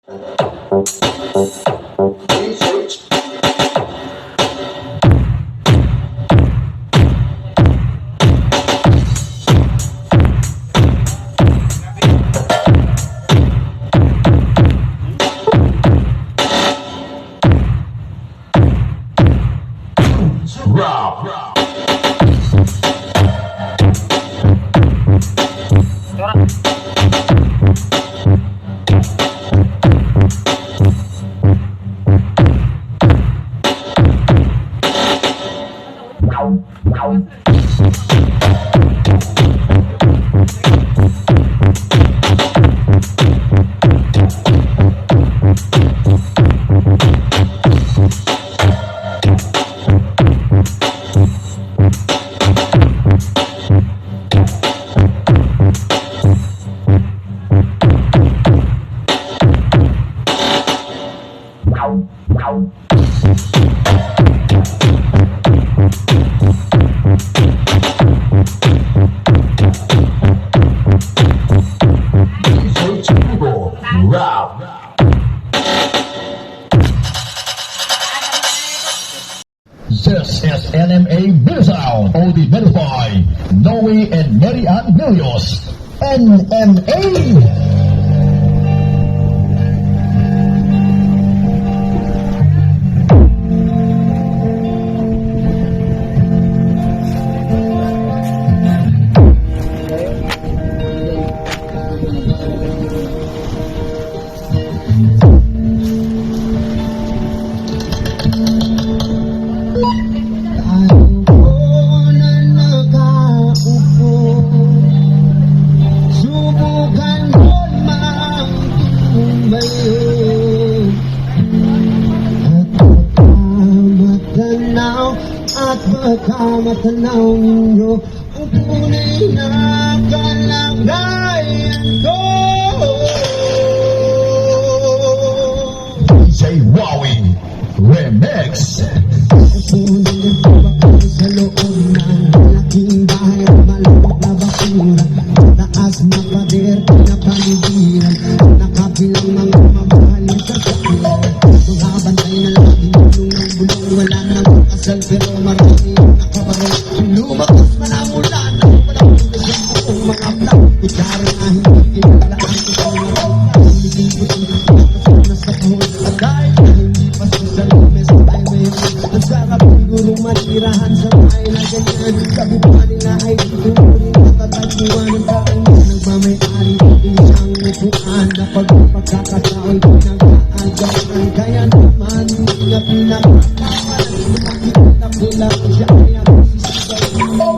This is NMA Missile, Oldie Verify, Noe and Mary Ann Milios, NMA! At pagkamatanaw ninyo ang tunay na kalagayan ko. DJ Wowing Remix. Punin ko ba kayo sa loob ng malaking bahay at malapit na basura, taas na pader na paligiran, nakapilang mga mamahalin sa sakyan, magbabantay na laging bulong ng bulong, wala nang kasal pero marami yung nakabarong, lumakas man ang ulan ng walang tulis ang buong mga vlog, kutsara na hindi kinalaan ko sa mga hindi ko sinagawa na sa kahon, at kahit na hindi pa sa lumes ay mayroon, ang sarap siguro matirahan sa bahay na ganyan, sabi pa nila ay tutuloy natatagpuan ng taong nagmamayari, isang upuan na pagkakatao'y pinag-aagawan, kaya naman hindi na pinakakawalan, makikita ko lang siya ay ako sisigaw.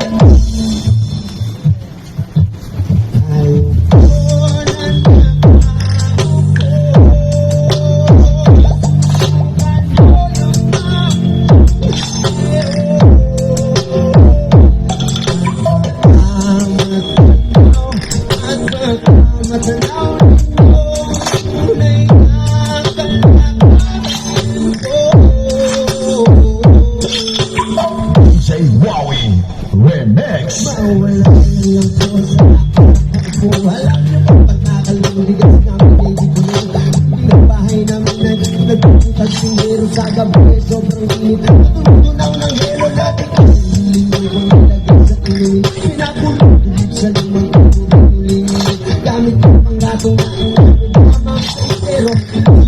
Remix. Mawala lang po sa ako. Alam niyo po, pagkakalindigas namin, baby ko hindi na bahay namin nagpuputag singero sa gabi. Sobrang init. Natutunaw ng helo natin. Hiling mo kong nilagay sa inuwi. Pinapulong tulip sa lumang tutuloy. Gamit ko pang gatong na inamang sa isero.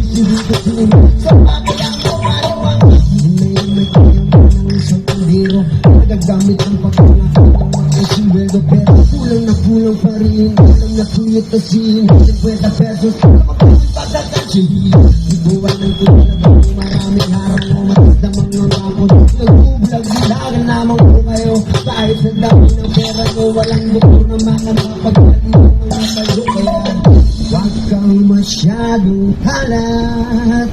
Sisirito sinunod. Sa pakilang ko, malamang. Hindi na yung may kanyang ng isang tindero. Nagagamit ang pero kulang na kulang pa rin. Alam na kuyot na sin 50 pesos kapag pagkakashin. Ibuwan ng tulabang maraming harang o matisdamang mga hapon. Nagbubulag bilagan naman ko kayo. Kahit sa dami ng pera nyo, walang buto naman ang mapagkali ng mga tayo. Kaya huwag kang masyadong kalat.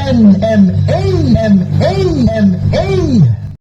NMA